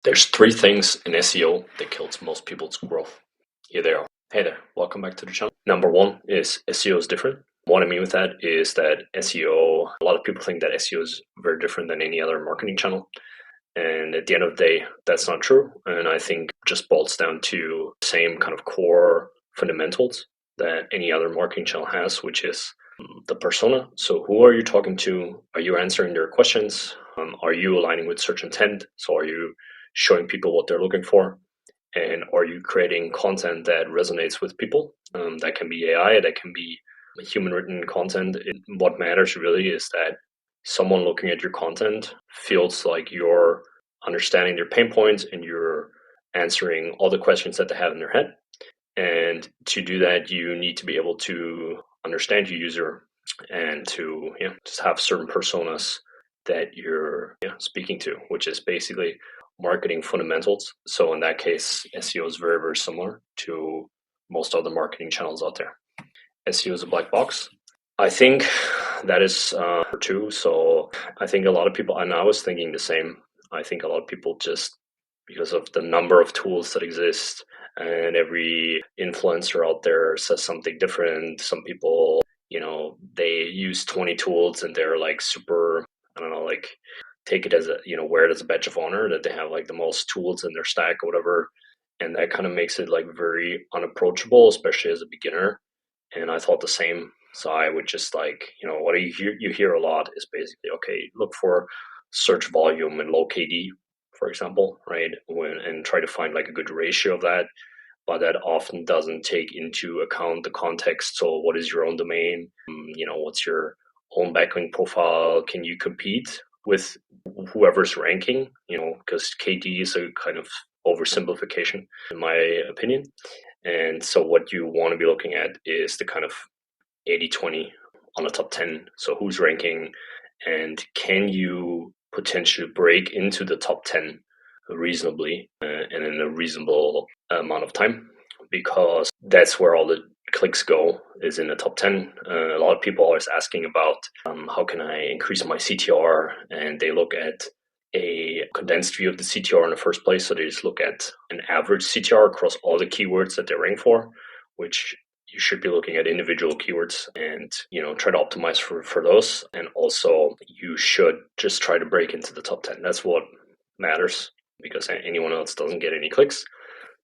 There's three things in SEO that kills most people's growth. Here they are. Hey there, welcome back to the channel. Number one is SEO is different. What I mean with that is that SEO, a lot of people think that SEO is very different than any other marketing channel. And at the end of the day, that's not true. And I think just boils down to the same kind of core fundamentals that any other marketing channel has, which is the persona. So who are you talking to? Are you answering their questions? Are you aligning with search intent? So are you showing people what they're looking for? And are you creating content that resonates with people? That can be AI, that can be human written content. What matters really is that someone looking at your content feels like you're understanding their pain points and you're answering all the questions that they have in their head. And to do that, you need to be able to understand your user and to just have certain personas that you're speaking to, which is basically marketing fundamentals. So in that case, SEO is very, very similar to most other marketing channels out there. SEO is a black box. I think that is true. So I think a lot of people, and I was thinking the same, I think a lot of people just, because of the number of tools that exist and every influencer out there says something different. Some people, they use 20 tools and they're like super, I don't know, like take it as a, wear it as a badge of honor that they have like the most tools in their stack or whatever. And that kind of makes it like very unapproachable, especially as a beginner. And I thought the same. So I would just like, what you hear a lot is basically, okay, look for search volume and low KD, for example, right? And try to find like a good ratio of that. But that often doesn't take into account the context. So what is your own domain? What's your own backlink profile? Can you compete with whoever's ranking? Because KD is a kind of oversimplification, in my opinion. And so what you want to be looking at is the kind of 80-20 on the top 10. So who's ranking and can you potentially break into the top 10 reasonably and in a reasonable amount of time? Because that's where all the clicks go, is in the top 10. A lot of people are always asking about how can I increase my CTR, and they look at a condensed view of the CTR in the first place. So they just look at an average CTR across all the keywords that they rank for, which you should be looking at individual keywords and try to optimize for those. And also you should just try to break into the top 10. That's what matters, because anyone else doesn't get any clicks.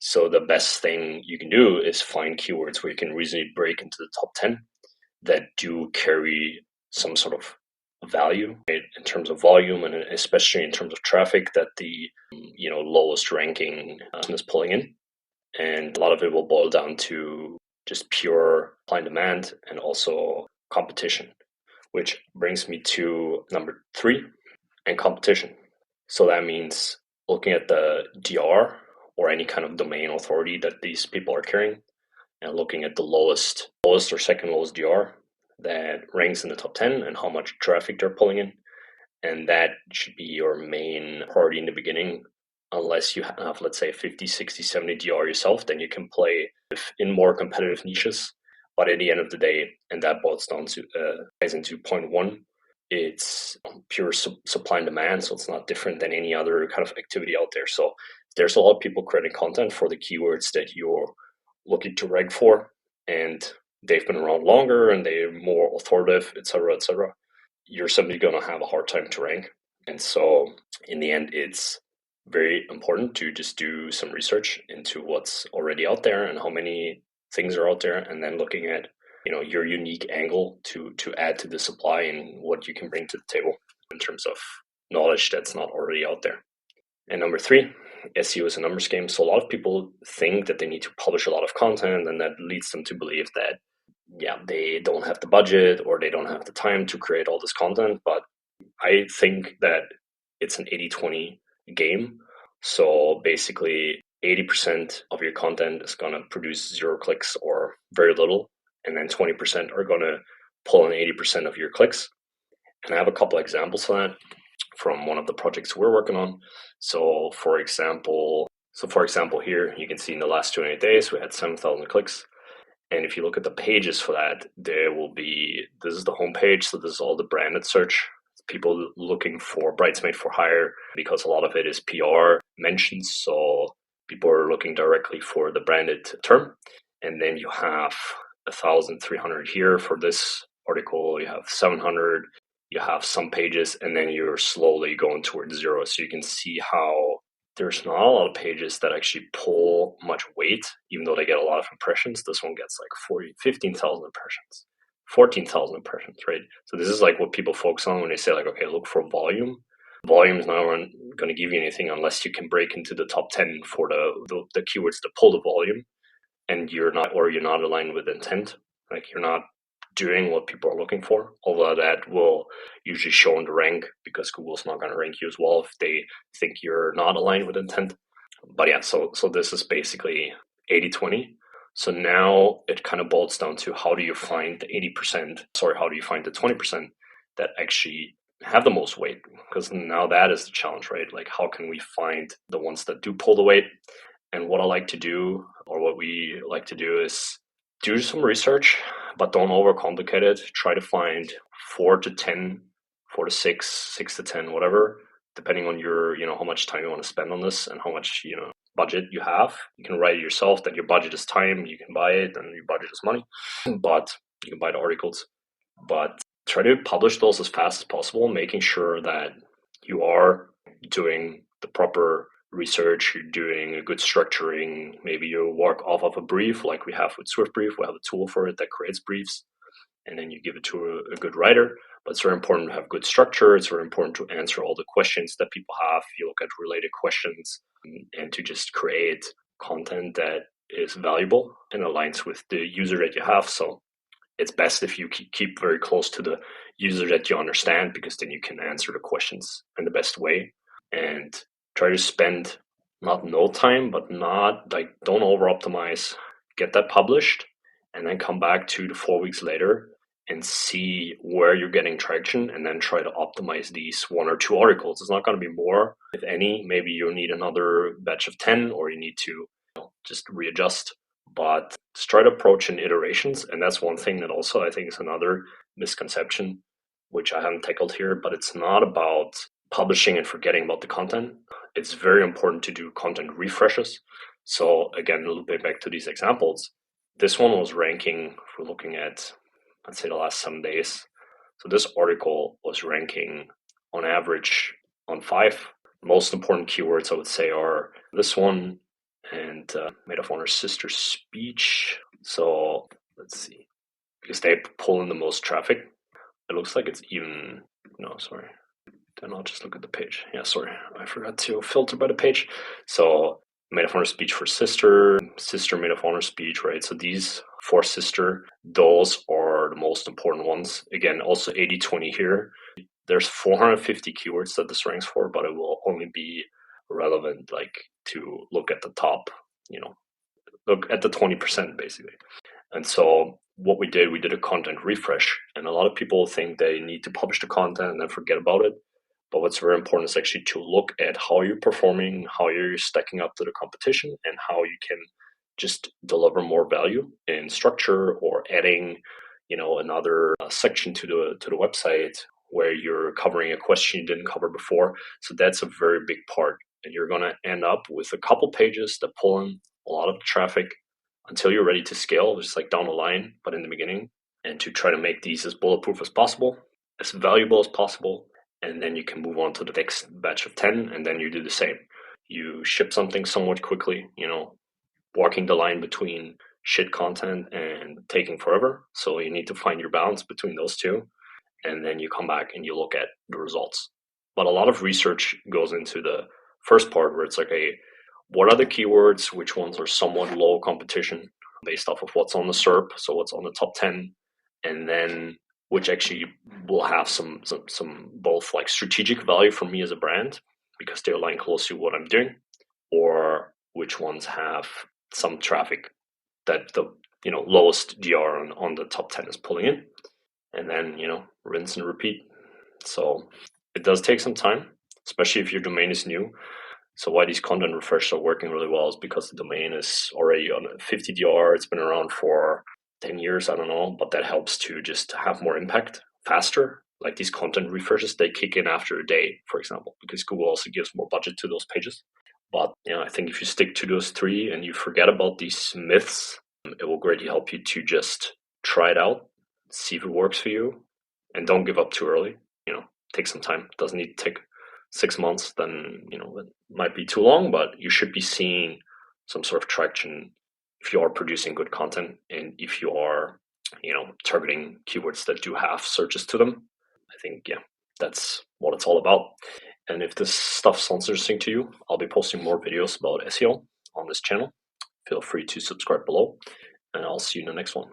So the best thing you can do is find keywords where you can reasonably break into the top 10 that do carry some sort of value, right, in terms of volume and especially in terms of traffic that the lowest ranking is pulling in. And a lot of it will boil down to just pure supply and demand and also competition, which brings me to number 3, and competition. So that means looking at the DR or any kind of domain authority that these people are carrying and looking at the lowest or second lowest DR that ranks in the top 10 and how much traffic they're pulling in. And that should be your main priority in the beginning. Unless you have, let's say, 50, 60, 70 DR yourself, then you can play in more competitive niches. But at the end of the day, and that boils down to ties into point 1, it's pure supply and demand. So it's not different than any other kind of activity out there. So there's a lot of people creating content for the keywords that you're looking to rank for, and they've been around longer and they're more authoritative, etc., etc. You're simply going to have a hard time to rank. And so in the end, it's very important to just do some research into what's already out there and how many things are out there, and then looking at your unique angle to add to the supply and what you can bring to the table in terms of knowledge that's not already out there. And number 3, SEO is a numbers game. So a lot of people think that they need to publish a lot of content, and that leads them to believe that they don't have the budget or they don't have the time to create all this content. But I think that it's an 80-20 game. So basically 80% of your content is going to produce 0 clicks or very little, and then 20% are going to pull in 80% of your clicks. And I have a couple of examples of that from one of the projects we're working on. So for example, here you can see in the last 28 days we had 7,000 clicks. And if you look at the pages for that, there will be, this is the home page, so this is all the branded search. It's people looking for bridesmaid for hire because a lot of it is PR mentions. So people are looking directly for the branded term. And then you have 1,300 here for this article. You have 700. You have some pages, and then you're slowly going towards zero. So you can see how there's not a lot of pages that actually pull much weight, even though they get a lot of impressions. This one gets like 15,000 impressions, 14,000 impressions, right? So this is like what people focus on when they say like, okay, look for volume. Volume is not going to give you anything unless you can break into the top 10 for the keywords that pull the volume, and you're not aligned with intent. Like you're not doing what people are looking for, although that will usually show in the rank because Google's not going to rank you as well if they think you're not aligned with intent. But yeah, so this is basically 80-20. So now it kind of boils down to how do you find the 80%, how do you find the 20% that actually have the most weight? Because now that is the challenge, right? Like how can we find the ones that do pull the weight? And what I like to do, or what we like to do, is do some research, but don't overcomplicate it. Try to find 4 to 10, 4 to 6, 6 to 10, whatever, depending on your, how much time you want to spend on this and how much, budget you have. You can write it yourself that your budget is time, you can buy it, and your budget is money, but you can buy the articles. But try to publish those as fast as possible, making sure that you are doing the proper research, you're doing a good structuring. Maybe you work off of a brief like we have with SwiftBrief. We have a tool for it that creates briefs, and then you give it to a good writer. But it's very important to have good structure. It's very important to answer all the questions that people have. You look at related questions and to just create content that is valuable and aligns with the user that you have. So it's best if you keep very close to the user that you understand, because then you can answer the questions in the best way. And try to spend not no time, but not like, don't over optimize. Get that published and then come back 2 to 4 weeks later and see where you're getting traction, and then try to optimize these 1 or 2 articles. It's not going to be more, if any. Maybe you'll need another batch of 10, or you need to just readjust. But just try to approach in iterations. And that's one thing that also I think is another misconception, which I haven't tackled here, but it's not about publishing and forgetting about the content. It's very important to do content refreshes. So again, a little bit back to these examples. This one was ranking, if we're looking at, let's say, the last 7 days. So this article was ranking on average on 5. Most important keywords I would say are this one and maid of honor sister's speech. So let's see, because they pull in the most traffic. It looks like it's even, no, sorry. Then I'll just look at the page. Yeah, sorry, I forgot to filter by the page. So maid of honor speech for sister maid of honor speech, right? So these for sister, those are the most important ones. Again, also 80-20 here. There's 450 keywords that this ranks for, but it will only be relevant like to look at the top, look at the 20% basically. And so what we did a content refresh, and a lot of people think they need to publish the content and then forget about it. But what's very important is actually to look at how you're performing, how you're stacking up to the competition, and how you can just deliver more value in structure, or adding, another section to the website where you're covering a question you didn't cover before. So that's a very big part. And you're going to end up with a couple pages that pull in a lot of traffic until you're ready to scale, just like down the line, but in the beginning, and to try to make these as bulletproof as possible, as valuable as possible. And then you can move on to the next batch of 10, and then you do the same. You ship something somewhat quickly, walking the line between shit content and taking forever. So you need to find your balance between those two. And then you come back and you look at the results. But a lot of research goes into the first part, where it's like, what are the keywords? Which ones are somewhat low competition based off of what's on the SERP, so what's on the top 10, and then which actually will have some both like strategic value for me as a brand because they align closely with what I'm doing, or which ones have some traffic that the lowest GR on the top 10 is pulling in, and then rinse and repeat. So it does take some time, especially if your domain is new. So why these content refreshes are working really well is because the domain is already on 50 DR. It's been around for 10 years, I don't know, but that helps to just have more impact faster like these content refreshes, they kick in after a day, for example, because Google also gives more budget to those pages. But I think if you stick to those three and you forget about these myths, it will greatly help you to just try it out, see if it works for you, and don't give up too early. Take some time. It doesn't need to take 6 months. Then it might be too long, but you should be seeing some sort of traction if you are producing good content and if you are targeting keywords that do have searches to them. I think, yeah, that's what it's all about. And if this stuff sounds interesting to you, I'll be posting more videos about SEO on this channel. Feel free to subscribe below, and I'll see you in the next one.